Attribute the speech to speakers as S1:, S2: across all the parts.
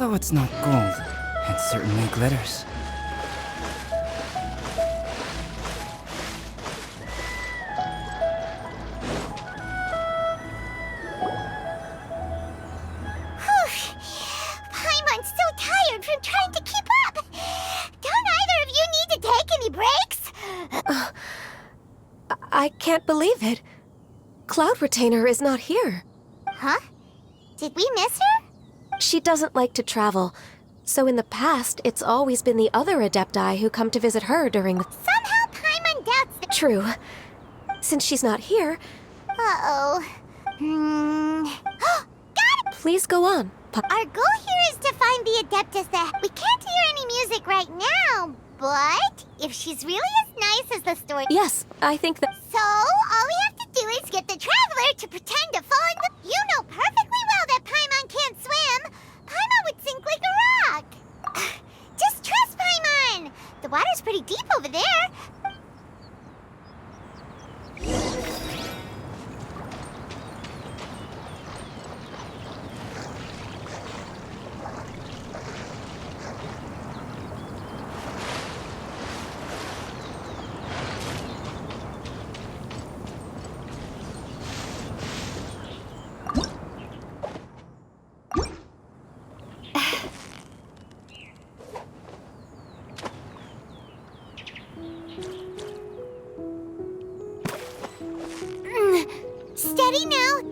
S1: Though it's not gold, it certainly glitters.
S2: Paimon's so tired from trying to keep up. Don't either of you need to take any breaks?
S3: I can't believe it. Cloud Retainer is not here.
S2: Huh? Did we miss her?
S3: She doesn't like to travel, so in the past, it's always been the other Adepti who come to visit her during the...
S2: Somehow Paimon doubts that...
S3: True. Since she's not here...
S2: Uh-oh. Got it!
S3: Please go on.
S2: Our goal here is to find the Adeptus that... We can't hear any music right now, but if she's really as nice as the story...
S3: Yes, I think that...
S2: So, all we have to do is get the Traveler to pretend to fall in the... You know perfectly well that Paimon can't swim. Paimon would sink like a rock. Just trust Paimon. The water's pretty deep over there. Steady now.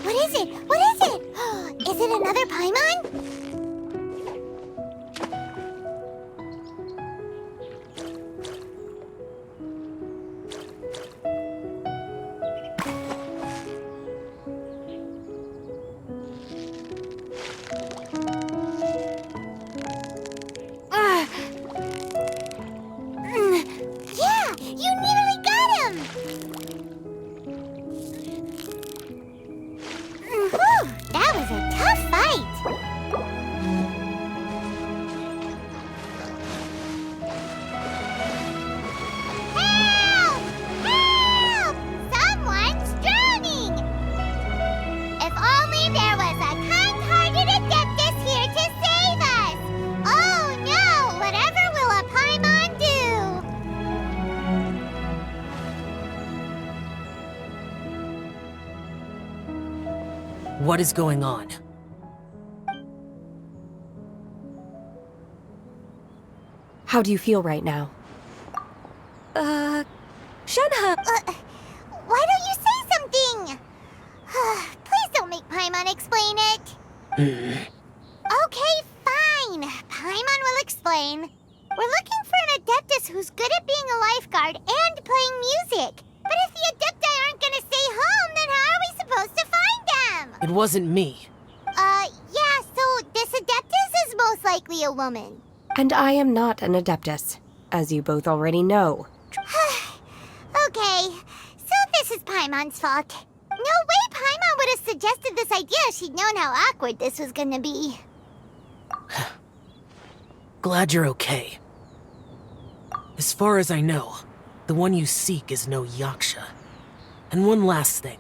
S2: What is it? What is it? Is it another Paimon? Yeah, you nearly got him. Whew, that was a tough fight. Help! Help! Someone's drowning! If only there was a kind-hearted Adeptus here to save us! Oh no! Whatever will a Paimon do?
S4: What is going on?
S3: How do you feel right now? Shenhe!
S2: Why don't you say something? Please don't make Paimon explain it. Okay, fine. Paimon will explain. We're looking for an Adeptus who's good at being a lifeguard and playing music. But if the Adepti aren't gonna stay home, then how are we supposed to find them?
S4: It wasn't me.
S2: Yeah, so this Adeptus is most likely a woman.
S3: And I am not an Adeptus, as you both already know.
S2: Okay, so this is Paimon's fault. No way Paimon would have suggested this idea if she'd known how awkward this was gonna be.
S4: Glad you're okay. As far as I know, the one you seek is no Yaksha. And one last thing.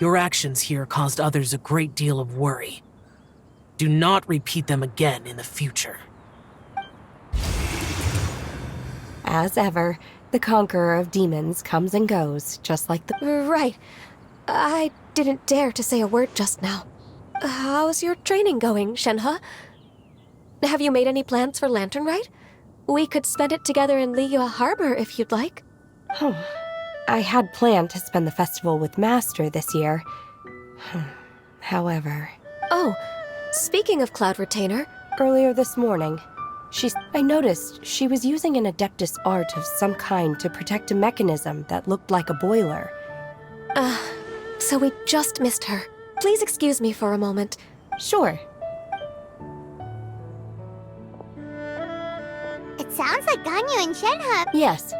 S4: Your actions here caused others a great deal of worry. Do not repeat them again in the future.
S3: As ever, the conqueror of demons comes and goes, just like the... Right. I didn't dare to say a word just now. How's your training going, Shenhe? Have you made any plans for Lantern Rite? We could spend it together in Liyue Harbor if you'd like. Oh, I had planned to spend the festival with Master this year. However... Oh, speaking of Cloud Retainer, earlier this morning, I noticed she was using an Adeptus art of some kind to protect a mechanism that looked like a boiler. So we just missed her. Please excuse me for a moment. Sure.
S2: It sounds like Ganyu and Shenhe.
S3: Yes.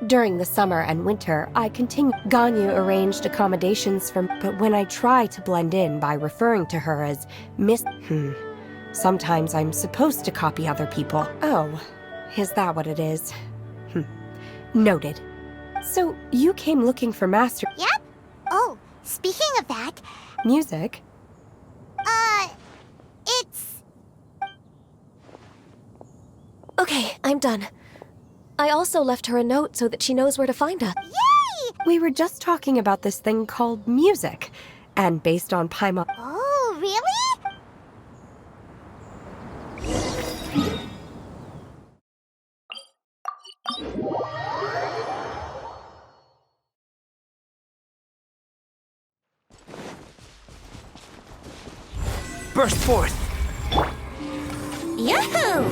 S3: During the summer and winter, I continued. Ganyu arranged accommodations for... But when I try to blend in by referring to her as Miss... Sometimes I'm supposed to copy other people. Oh, is that what it is? Noted. So, you came looking for Master...
S2: Yep. Oh, speaking of that...
S3: Music?
S2: It's
S3: done. I also left her a note so that she knows where to find us.
S2: Yay!
S3: We were just talking about this thing called music, and based on Paimon.
S2: Oh, really?
S1: Burst forth!
S2: Yahoo!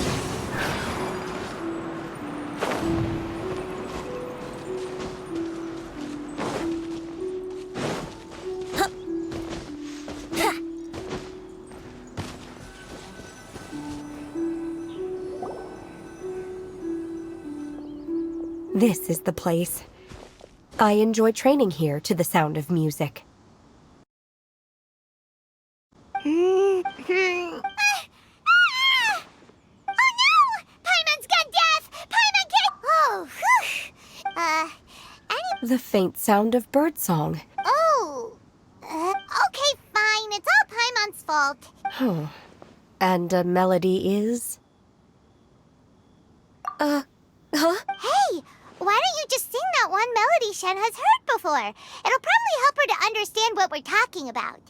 S3: This is the place. I enjoy training here to the sound of music.
S2: Oh no! Paimon's gone deaf! Paimon can't... Oh, whew.
S3: The faint sound of birdsong.
S2: Oh. Okay, fine. It's all Paimon's fault.
S3: Oh. And a melody is... Huh?
S2: Hey, why don't you just sing that one melody Shen has heard before? It'll probably help her to understand what we're talking about.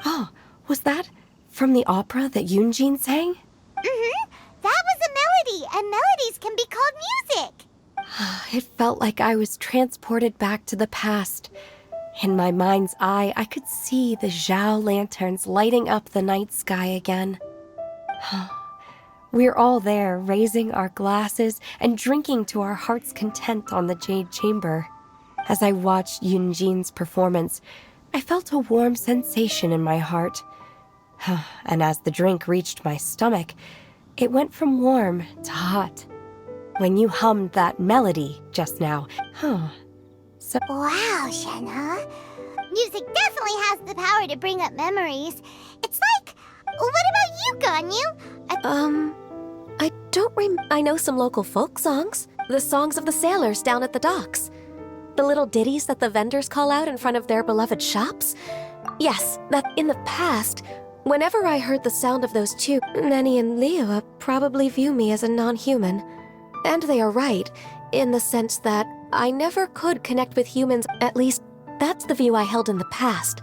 S3: Oh, was that from the opera that Yoonjin sang?
S2: That was a melody, and melodies can be called music.
S3: It felt like I was transported back to the past. In my mind's eye, I could see the Zhao lanterns lighting up the night sky again. We're all there, raising our glasses and drinking to our heart's content on the Jade Chamber. As I watched Yoonjin's performance, I felt a warm sensation in my heart. And as the drink reached my stomach, it went from warm to hot. When you hummed that melody just now, so...
S2: Wow, Shen, huh? Music definitely has the power to bring up memories. It's like... What about you, Ganyu?
S3: I know some local folk songs. The songs of the sailors down at the docks. The little ditties that the vendors call out in front of their beloved shops. Yes, that in the past, whenever I heard the sound of those two, Nenny and Liyue probably view me as a non-human. And they are right, in the sense that I never could connect with humans. At least, that's the view I held in the past.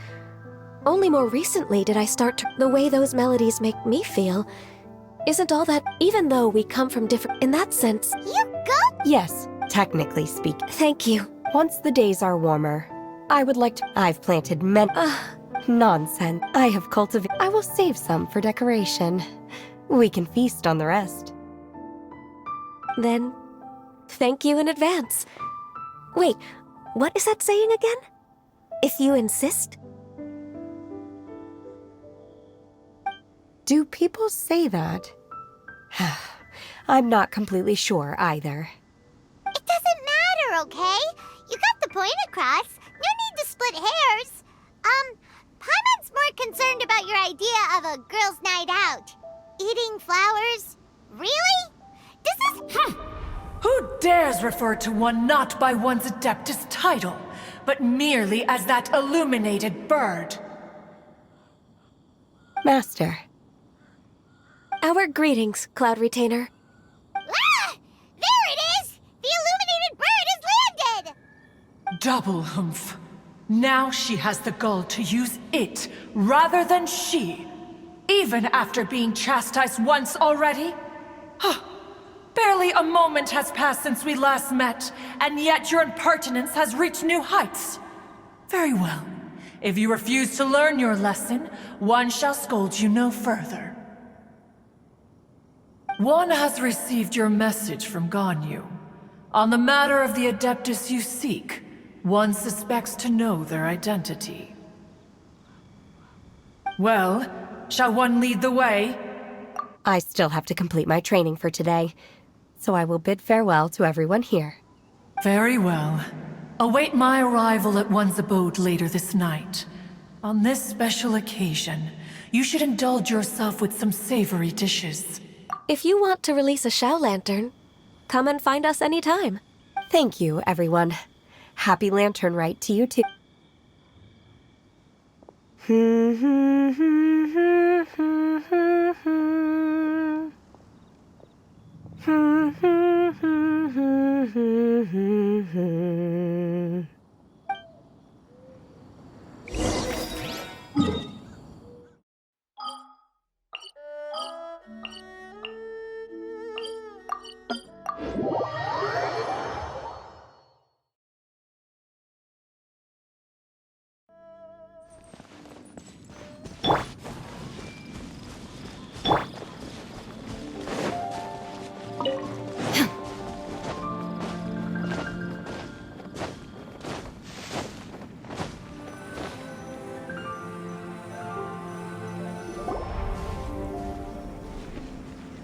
S3: Only more recently did I start to... The way those melodies make me feel isn't all that... Even though we come from different... In that sense...
S2: You go...
S3: Yes, technically speaking. Thank you. Once the days are warmer, I would like to... I've planted many... Nonsense. I have cultivated... I will save some for decoration. We can feast on the rest. Then, thank you in advance. Wait, what is that saying again? If you insist? Do people say that? I'm not completely sure either.
S2: It doesn't matter, okay? You got the point across. No need to split hairs. Paimon's more concerned about your idea of a girls' night out. Eating flowers? Really? This is...
S5: Who dares refer to one not by one's Adeptus title, but merely as that illuminated bird?
S3: Master. Our greetings, Cloud Retainer.
S2: Ah! There it is! The illuminated bird has landed!
S5: Double humph. Now she has the gall to use it rather than she, even after being chastised once already? Barely a moment has passed since we last met, and yet your impertinence has reached new heights. Very well. If you refuse to learn your lesson, one shall scold you no further. One has received your message from Ganyu. On the matter of the Adeptus you seek, one suspects to know their identity. Well, shall one lead the way?
S3: I still have to complete my training for today, so I will bid farewell to everyone here.
S5: Very well. Await my arrival at one's abode later this night. On this special occasion, you should indulge yourself with some savory dishes.
S3: If you want to release a Shao Lantern, come and find us anytime. Thank you, everyone. Happy Lantern Rite to you too.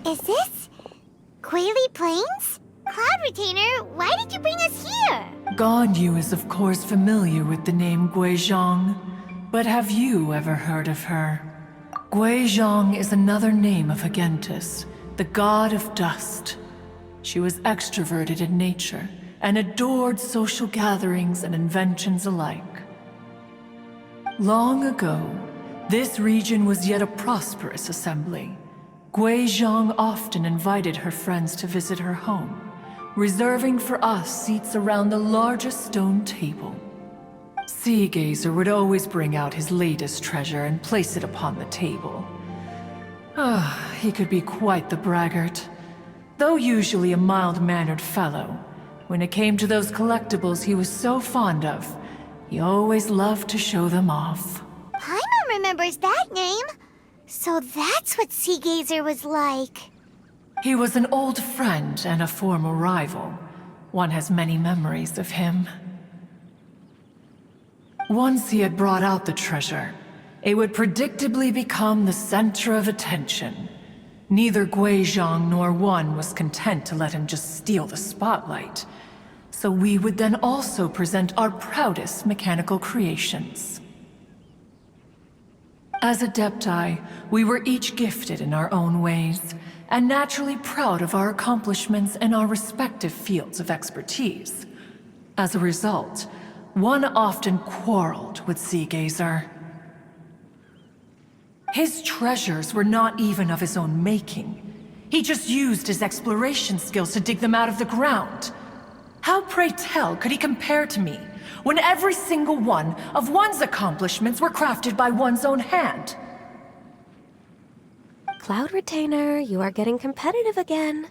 S2: Is this Quaily Plains? Cloud Retainer, why did you bring us here?
S5: Ganyu is of course familiar with the name Guizhong, but have you ever heard of her? Guizhong is another name of Agentis, the god of dust. She was extroverted in nature and adored social gatherings and inventions alike. Long ago, this region was yet a prosperous assembly. Guizhong often invited her friends to visit her home, reserving for us seats around the largest stone table. Sea Gazer would always bring out his latest treasure and place it upon the table. He could be quite the braggart. Though usually a mild-mannered fellow, when it came to those collectibles he was so fond of, he always loved to show them off.
S2: Paimon remembers that name. So that's what Sea Gazer was like.
S5: He was an old friend and a former rival. One has many memories of him. Once he had brought out the treasure, it would predictably become the center of attention. Neither Guizhong nor one was content to let him just steal the spotlight. So we would then also present our proudest mechanical creations. As Adepti, we were each gifted in our own ways, and naturally proud of our accomplishments in our respective fields of expertise. As a result, one often quarreled with Sea Gazer. His treasures were not even of his own making. He just used his exploration skills to dig them out of the ground. How, pray tell, could he compare to me, when every single one of one's accomplishments were crafted by one's own hand?
S3: Cloud Retainer, you are getting competitive again.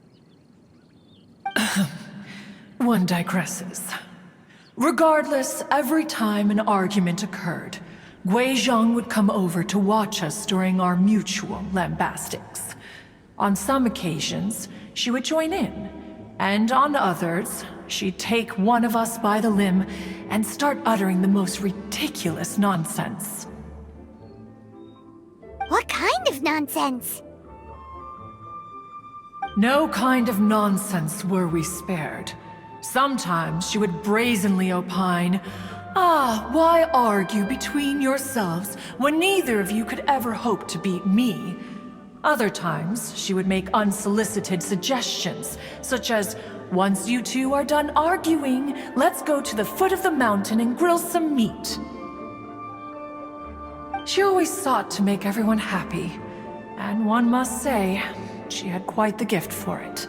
S5: One digresses. Regardless, every time an argument occurred, Guizhong would come over to watch us during our mutual lambastics. On some occasions, she would join in, and on others, she'd take one of us by the limb and start uttering the most ridiculous nonsense.
S2: What kind of nonsense?
S5: No kind of nonsense were we spared. Sometimes she would brazenly opine, why argue between yourselves when neither of you could ever hope to beat me? Other times, she would make unsolicited suggestions, such as, once you two are done arguing, let's go to the foot of the mountain and grill some meat. She always sought to make everyone happy, and one must say, she had quite the gift for it.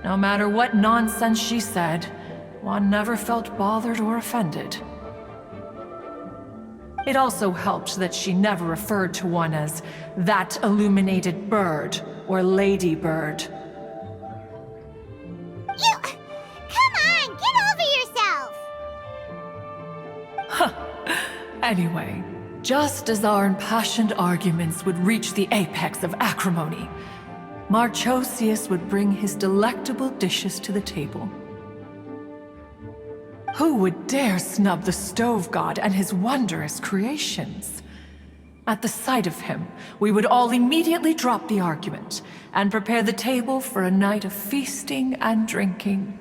S5: No matter what nonsense she said, one never felt bothered or offended. It also helped that she never referred to one as that illuminated bird or lady bird.
S2: Come on, get over yourself!
S5: Anyway, just as our impassioned arguments would reach the apex of acrimony, Marchosius would bring his delectable dishes to the table. Who would dare snub the stove god and his wondrous creations? At the sight of him, we would all immediately drop the argument and prepare the table for a night of feasting and drinking.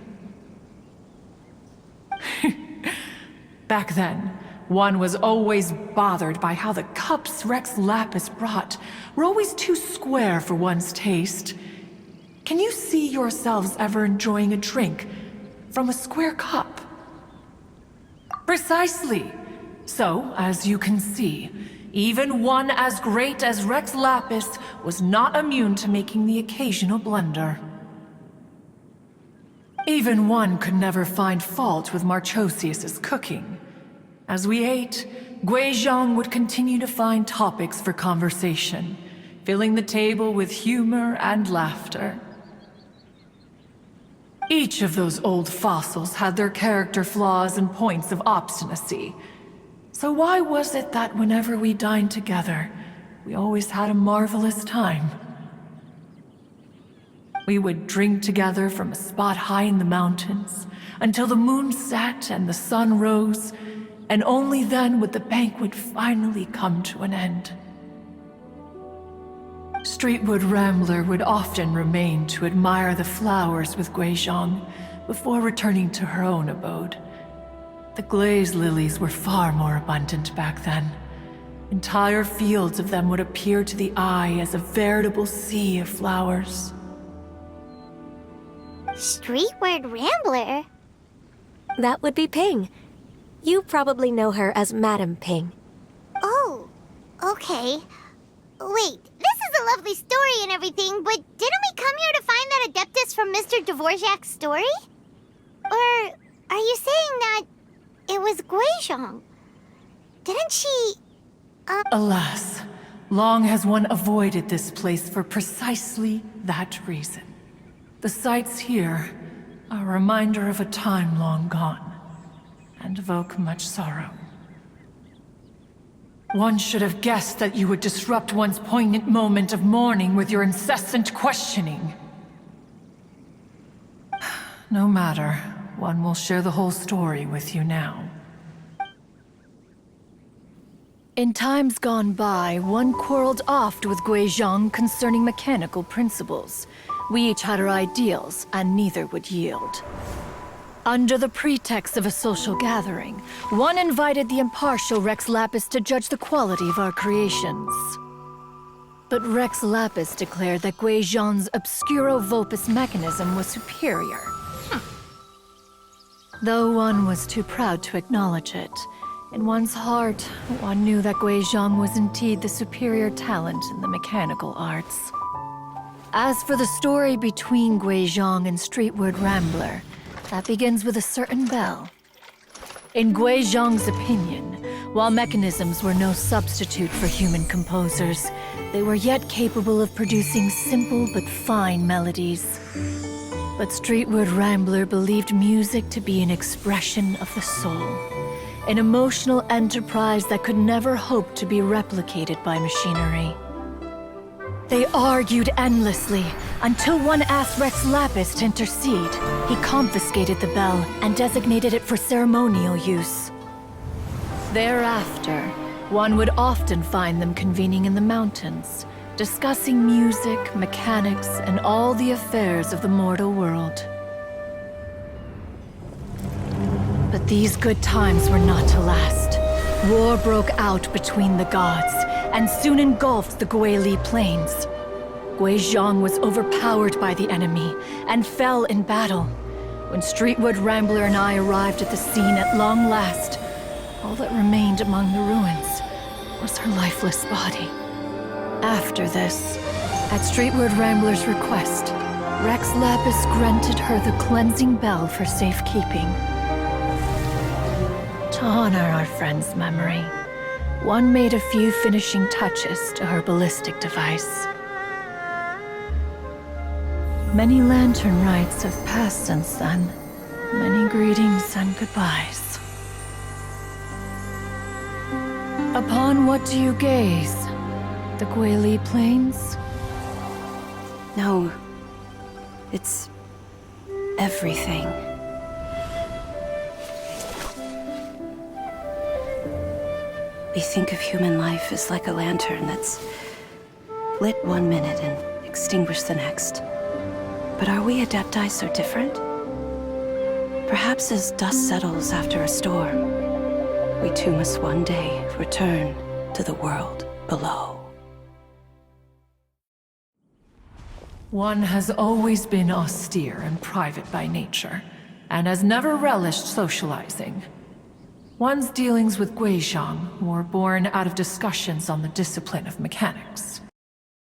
S5: Back then, one was always bothered by how the cups Rex Lapis brought were always too square for one's taste. Can you see yourselves ever enjoying a drink from a square cup? Precisely. So, as you can see, even one as great as Rex Lapis was not immune to making the occasional blunder. Even one could never find fault with Marchosius's cooking. As we ate, Guizhong would continue to find topics for conversation, filling the table with humor and laughter. Each of those old fossils had their character flaws and points of obstinacy. So why was it that whenever we dined together, we always had a marvelous time? We would drink together from a spot high in the mountains, until the moon set and the sun rose, and only then would the banquet finally come to an end. Streetwood Rambler would often remain to admire the flowers with Guizhong before returning to her own abode. The glaze lilies were far more abundant back then. Entire fields of them would appear to the eye as a veritable sea of flowers.
S2: Streetward Rambler?
S3: That would be Ping. You probably know her as Madam Ping.
S2: Oh, okay. Wait, this is a lovely story and everything, but didn't we come here to find that Adeptus from Mr. Dvorak's story? Or are you saying that it was Guizhong? Didn't she...
S5: Alas, long has one avoided this place for precisely that reason. The sights here are a reminder of a time long gone, and evoke much sorrow. One should have guessed that you would disrupt one's poignant moment of mourning with your incessant questioning. No matter, one will share the whole story with you now. In times gone by, one quarreled oft with Guizhong concerning mechanical principles. We each had our ideals, and neither would yield. Under the pretext of a social gathering, one invited the impartial Rex Lapis to judge the quality of our creations. But Rex Lapis declared that Guizhong's Obscuro Vulpus mechanism was superior. Though one was too proud to acknowledge it, in one's heart, one knew that Guizhong was indeed the superior talent in the mechanical arts. As for the story between Guizhong and Streetward Rambler, that begins with a certain bell. In Guizhong's opinion, while mechanisms were no substitute for human composers, they were yet capable of producing simple but fine melodies. But Streetward Rambler believed music to be an expression of the soul, an emotional enterprise that could never hope to be replicated by machinery. They argued endlessly, until one asked Rex Lapis to intercede. He confiscated the bell and designated it for ceremonial use. Thereafter, one would often find them convening in the mountains, discussing music, mechanics, and all the affairs of the mortal world. But these good times were not to last. War broke out between the gods, and soon engulfed the Guili plains. Guizhong was overpowered by the enemy, and fell in battle. When Streetwood Rambler and I arrived at the scene at long last, all that remained among the ruins was her lifeless body. After this, at Streetwood Rambler's request, Rex Lapis granted her the cleansing bell for safekeeping. To honor our friend's memory, one made a few finishing touches to her ballistic device. Many lantern rites have passed since then. Many greetings and goodbyes. Upon what do you gaze? The Guili Plains?
S6: No. It's everything. We think of human life as like a lantern that's lit one minute and extinguished the next. But are we Adepti so different? Perhaps as dust settles after a storm, we too must one day return to the world below.
S5: One has always been austere and private by nature, and has never relished socializing. One's dealings with Guizhang were born out of discussions on the discipline of mechanics.